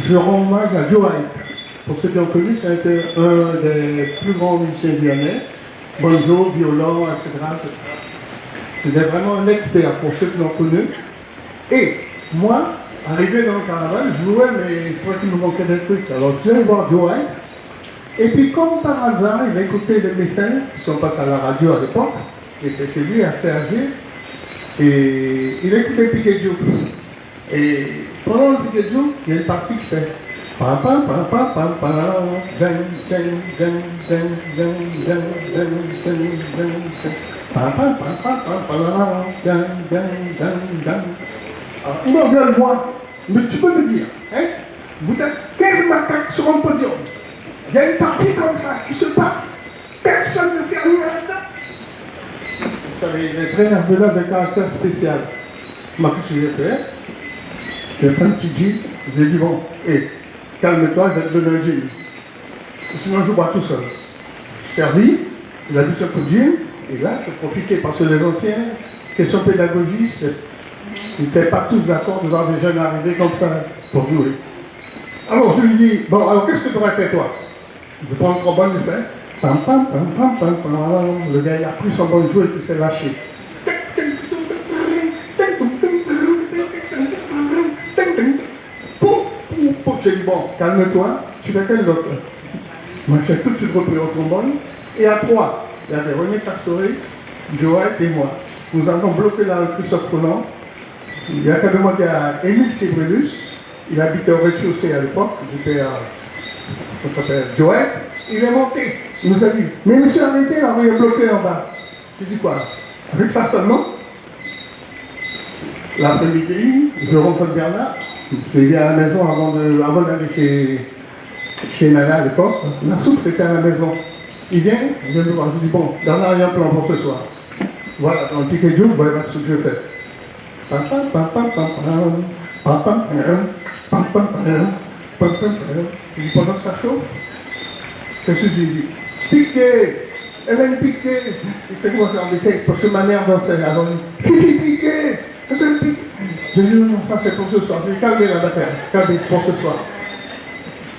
Je rends hommage à Joe Hype. Pour ceux qui ont connu, ça a été un des plus grands musiciens guyanais. Banjo, violon, etc. C'était vraiment un expert pour ceux qui l'ont connu. Et moi, arrivé dans le carnaval, je jouais, mais c'est vrai qu'il me manquait des trucs. Alors je suis allé voir Joe Hype. Et puis, comme par hasard, il a écouté les Mécènes, qui sont passés à la radio à l'époque. Il était chez lui à Sergi. Et il a écouté Piquet Joe. Et pendant le Piquet Joe, il y a une partie qui fait pam pam pam pam pam pam jang jang jang jang jang jang jang jang jang pam pam pam pam pam pam jang jang jang jang. Alors il me regarde moi, mais tu peux me dire, hein, Vous êtes 15 macaques sur un podium. Il y a une partie comme ça qui se passe. Personne ne fait rien là-dedans. Vous savez, les traîneurs de là de caractère spécial. Moi, qu'est-ce que j'ai fait? J'ai pris un petit jean. Je lui ai dit, bon, hé, calme-toi, je vais te donner un jean. Sinon, je bois tout seul. Servi, il a bu ce coup de jean. Et là, j'ai profité parce que les anciens, question pédagogie, ils n'étaient pas tous d'accord de voir des jeunes arriver comme ça pour jouer. Alors je lui dis, bon, alors qu'est-ce que tu aurais fait toi? Je prends le trombone, il fait, pam, pam, pam, pam, pam, pam. Le gars, il a pris son bonjour et puis s'est lâché. J'ai dit, bon, calme-toi, tu fais quel autre? Moi, j'ai tout de suite repris au trombone. Et à trois, il y avait René Castorix, Joël et moi. Nous avons bloqué la Christophe Colomb. Il y a qu'à demander à Émile Sébrélus. Il habitait au rez-de-chaussée à l'époque. J'étais à. Ça s'appelle Joël. Il est monté. Il nous a dit, mais monsieur, arrêtez, là, vous êtes bloqué en bas. J'ai dit quoi? Avec ça seulement? L'après-midi, je rencontre Bernard. Je suis à la maison avant d'aller chez Nana à l'époque. La soupe, c'était à la maison. Il vient me voir. Je dis, bon, Bernard, il y a un plan pour ce soir. Voilà, dans le piquet Joe, voilà ce que je fais. Je dis, pendant que ça chauffe, qu'est-ce que j'ai dit? Piqué! Hélène Piqué! Et c'est moi qui en étais, parce que ma mère dansait. Alors, Fifi Piqué! J'ai dit, non, ça c'est pour ce soir. J'ai dit, calmez la bataille, calmez, c'est pour ce soir.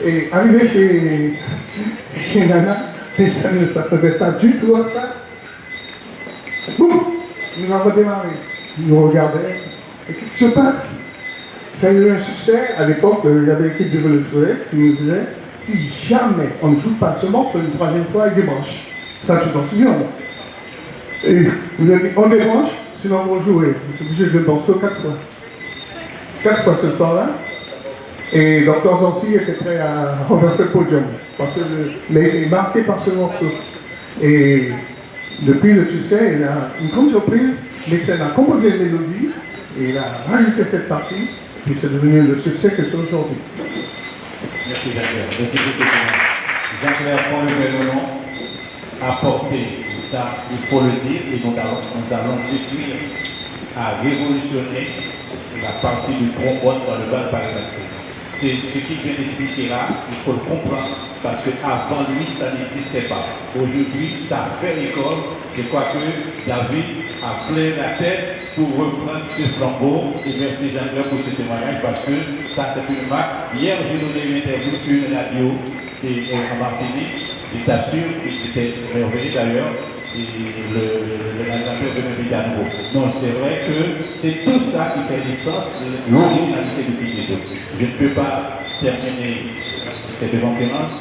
Et arrivé chez Nana, et ça ne s'attendait pas du tout à ça. Boum! Nous avons démarré. Nous regardaient. Et qu'est-ce qui se passe? Ça a eu un succès. À l'époque, il y avait l'équipe de Venezuela qui nous disait, si jamais on ne joue pas ce morceau une troisième fois, il débranche. Ça, tu t'en souviens, moi. Et vous avez dit, on débranche, sinon on va jouer. On est obligé de le morceau 4 fois. 4 fois ce soir-là. Et Dr. Dancy était prêt à renverser le podium. Parce qu'il est marqué par ce morceau. Et depuis le Tuesday, il a une grande surprise. Mécène a composé une mélodie. Et il a rajouté cette partie. Et puis c'est devenu le succès que c'est aujourd'hui. Merci Jean-Claire. Merci beaucoup. Jean-Claire prend le gouvernement, apporter ça, il faut le dire, et nous allons détruire, à révolutionner la partie du trombone dans le bal parisien. C'est ce qu'il vient d'expliquer là, il faut le comprendre, parce qu'avant lui, ça n'existait pas. Aujourd'hui, ça fait l'école. Je crois que David a plein la tête pour reprendre ce flambeau et merci Jean-Claire pour ce témoignage, parce que ça, c'est une marque. Hier, j'ai donné une interview sur une radio en Martinique. Je t'assure que c'était merveilleux d'ailleurs. Et l'animateur de m'inviter à nouveau. Non, c'est vrai que c'est tout ça qui fait l'essence de l'originalité du Piquet Joe. Je ne peux pas terminer cette conférence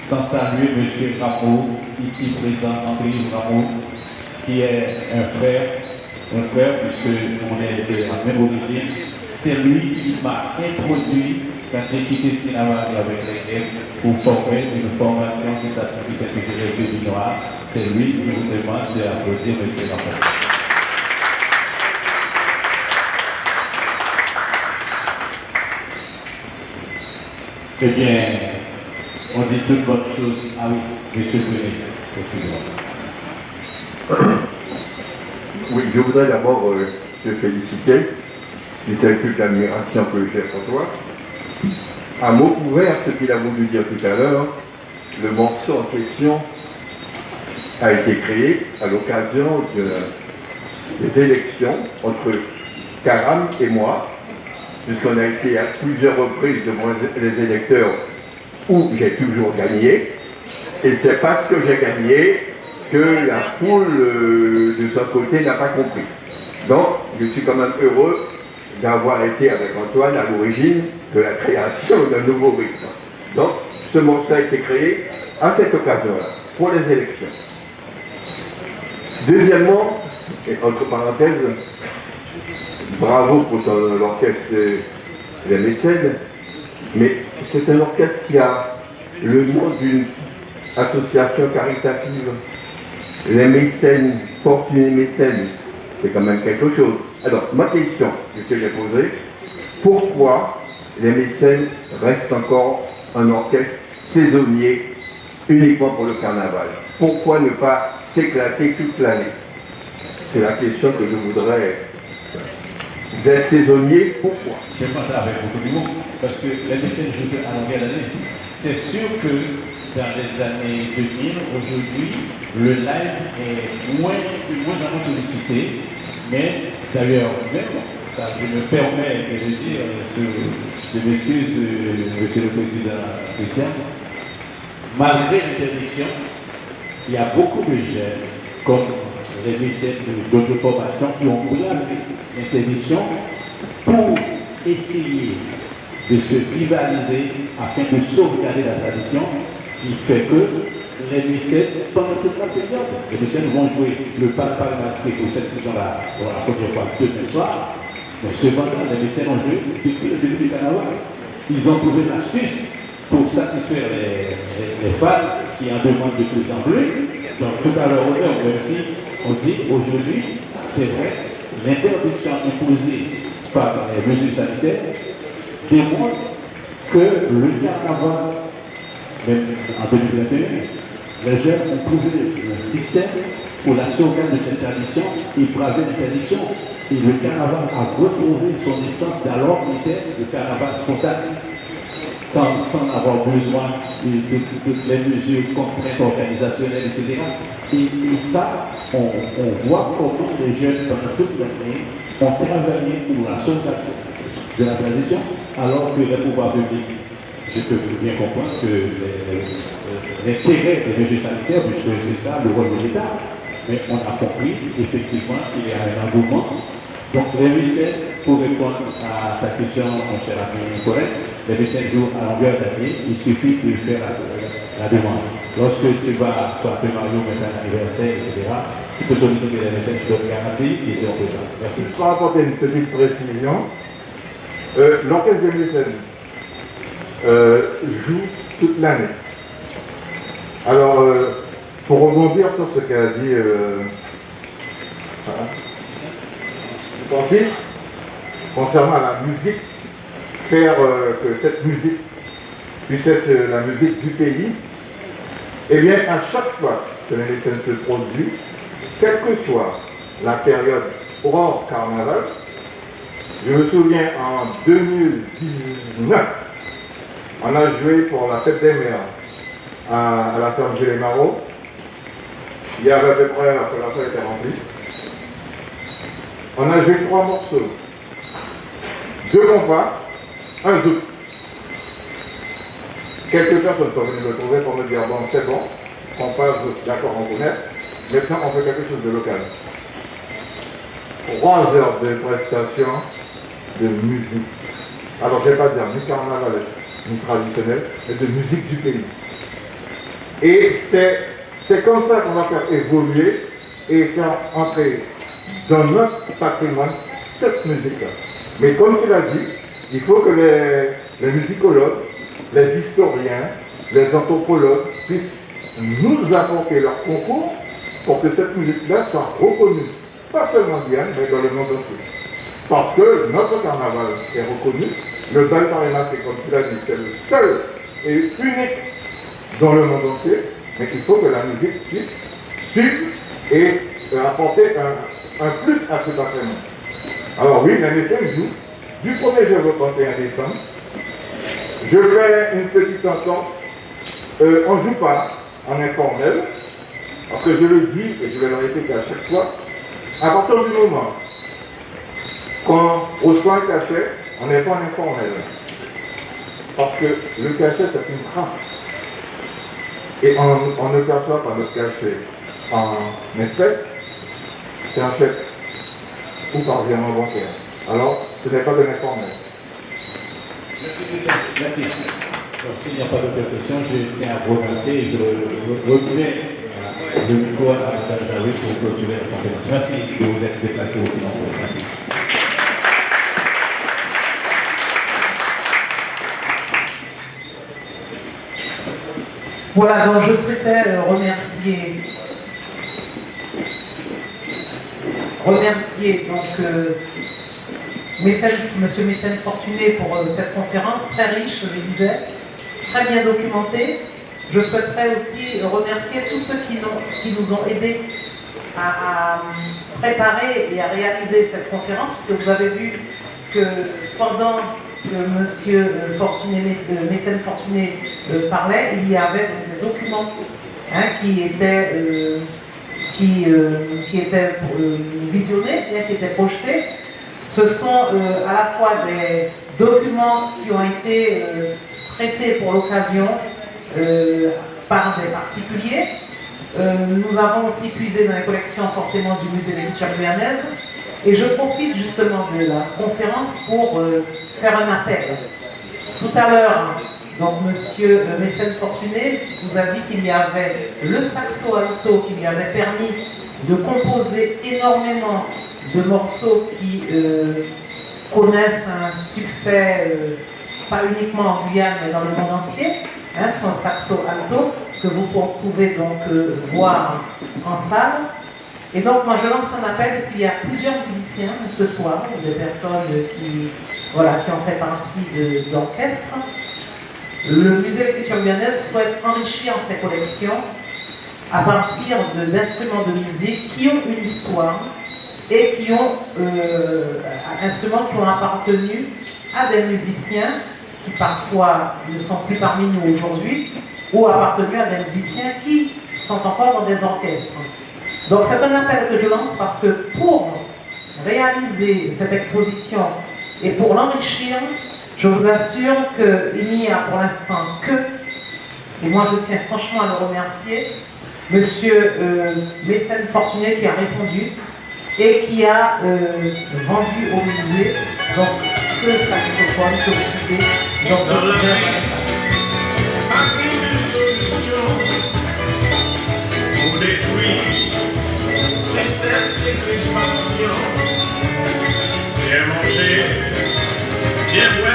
sans saluer M. Rameau, ici présent, André Rameau, qui est un frère puisqu'on est de la même origine. C'est lui qui m'a introduit quand j'ai quitté Sinawari avec les élèves pour former une formation qui s'intitulait Vie Noire. C'est lui qui vous demande d'applaudir M. Rameau. Eh bien, on dit toutes bonnes choses. Ah oui, M. Brunet, excusez-moi. Oui, je voudrais d'abord te féliciter. Tu sais toute l'admiration que j'ai pour toi. À mot ouvert, ce qu'il a voulu dire tout à l'heure, le morceau en question a été créé à l'occasion des élections entre Karam et moi, puisqu'on a été à plusieurs reprises devant les électeurs où j'ai toujours gagné. Et c'est parce que j'ai gagné que la foule de son côté n'a pas compris. Donc, je suis quand même heureux d'avoir été avec Antoine à l'origine de la création d'un nouveau rythme. Donc, ce morceau a été créé à cette occasion-là, pour les élections. Deuxièmement, et entre parenthèses, bravo pour l'orchestre Les Mécènes, mais c'est un orchestre qui a le nom d'une association caritative. Les Mécènes, Fortunés Mécènes, c'est quand même quelque chose. Alors, ma question que je t'ai posée, pourquoi les mécènes restent encore un orchestre saisonnier uniquement pour le carnaval? Pourquoi ne pas s'éclater toute l'année? C'est la question que je voudrais. Vous êtes saisonnier, pourquoi? Je pense avec beaucoup de monde, parce que les mécènes jouent à longueur d'année. C'est sûr que dans les années 2000, aujourd'hui, le live est moins en moins sollicité, mais d'ailleurs, même, ça, je me permets de le dire, je m'excuse, Monsieur le Président Christian, malgré l'interdiction, il y a beaucoup de jeunes, comme les mécènes d'autres formations, qui ont bravé l'interdiction pour essayer de se rivaliser afin de sauvegarder la tradition qui fait que les mécènes, pendant toute la période, les mécènes vont jouer le pal-pal masqué pour cette saison-là, pour la première fois demain soir, mais cependant, les mécènes ont joué depuis le début du carnaval. Ils ont trouvé l'astuce pour satisfaire les fans qui en demandent de plus en plus. Donc tout à l'heure, même si on dit aujourd'hui, c'est vrai, l'interdiction imposée par les mesures sanitaires démontre que le carnaval, même en 2021, les jeunes ont trouvé un système pour la sauvegarde de cette tradition et braver l'interdiction. Et le carnaval a retrouvé son essence d'alors qui était le carnaval spontané, sans avoir besoin de toutes les mesures contraintes organisationnelles, etc. Et ça, on voit comment les jeunes, pendant toute l'année, ont travaillé pour la sauvegarde de la tradition, alors que les pouvoirs publics, je peux bien comprendre que l'intérêt des mesures sanitaires, puisque c'est ça le rôle de l'État, mais on a compris effectivement qu'il y a un engouement. Donc les mécènes, pour répondre à ta question, mon cher ami Nicolas, les mécènes jouent à longueur d'année, il suffit de faire la demande. Lorsque tu vas soit appeler Mario, mettre un anniversaire, etc., tu peux solliciter les mécènes, tu dois garantir qu'ils seront présents. Merci. Je peux apporter une petite précision. L'orchestre des mécènes joue toute l'année. Alors, pour rebondir sur ce qu'a dit Francis, concernant la musique, faire que cette musique puisse être la musique du pays, eh bien, à chaque fois que les mécènes se produisent, quelle que soit la période hors carnaval, je me souviens en 2019, on a joué pour la fête des mères à la ferme Gélémaro. Il y avait à peu près, la salle était remplie. On a joué 3 morceaux. 2 compas, un zouk. Quelques personnes sont venues me trouver pour me dire, bon, c'est bon, compas, zouk, d'accord, on connaît. Maintenant, on fait quelque chose de local. 3 heures de prestation de musique. Alors, je ne vais pas dire ni carnavalesque, ni traditionnel, mais de musique du pays. Et c'est comme ça qu'on va faire évoluer et faire entrer dans notre patrimoine cette musique-là. Mais comme tu l'as dit, il faut que les musicologues, les historiens, les anthropologues puissent nous apporter leur concours pour que cette musique-là soit reconnue, pas seulement en Guyane, mais dans le monde entier. Parce que notre carnaval est reconnu, le bal parrainage, c'est comme tu l'as dit, c'est le seul et unique dans le monde entier, mais il faut que la musique puisse suivre et apporter un plus à ce patrimoine. Alors oui, les mécènes jouent du 1er juin au 31 décembre. Je fais une petite entorse. On ne joue pas en informel, parce que je le dis et je vais le répéter à chaque fois, à partir du moment qu'on reçoit un cachet, on n'est pas en informel. Parce que le cachet, c'est une trace. Et on ne perçoit pas notre cachet en espèces, c'est un chèque ou par virement bancaire. Alors, ce n'est pas de l'informel. Merci, monsieur. Merci. Donc, s'il n'y a pas d'autres questions, je tiens à vous remercier et je remets le micro à Mme Jaoui pour clôturer la conférence. Merci de vous être déplacé aussi nombreux. Merci. Voilà, donc je souhaitais remercier donc Monsieur Mécène Fortuné pour cette conférence très riche, je le disais, très bien documentée. Je souhaiterais aussi remercier tous ceux qui nous ont aidés à préparer et à réaliser cette conférence, puisque vous avez vu que pendant que Monsieur Mécène Fortuné parlait, il y avait donc des documents qui étaient visionnés, qui étaient projetés. Ce sont à la fois des documents qui ont été prêtés pour l'occasion par des particuliers. Nous avons aussi puisé dans les collections forcément du musée des cultures guyanaise. Et je profite justement de la conférence pour faire un appel. Tout à l'heure, donc Monsieur Mécène Fortuné vous a dit qu'il y avait le saxo alto qui lui avait permis de composer énormément de morceaux qui connaissent un succès pas uniquement en Guyane mais dans le monde entier, son saxo alto que vous pouvez donc voir en salle. Et donc moi je lance un appel parce qu'il y a plusieurs musiciens ce soir, des personnes qui ont fait partie d'orchestre. Le musée de culture guyanaise souhaite enrichir ses collections à partir d'instruments de musique qui ont une histoire et qui ont instruments qui ont appartenu à des musiciens qui parfois ne sont plus parmi nous aujourd'hui ou appartenu à des musiciens qui sont encore dans des orchestres. Donc c'est un appel que je lance parce que pour réaliser cette exposition et pour l'enrichir, je vous assure qu'il n'y a pour l'instant que, et moi je tiens franchement à le remercier, Monsieur Mécène Fortuné qui a répondu et qui a vendu au musée donc ce saxophone que vous pouvez donc découvrir. Une solution pour détruire tristesse et crispation. Bien manger, bien boire.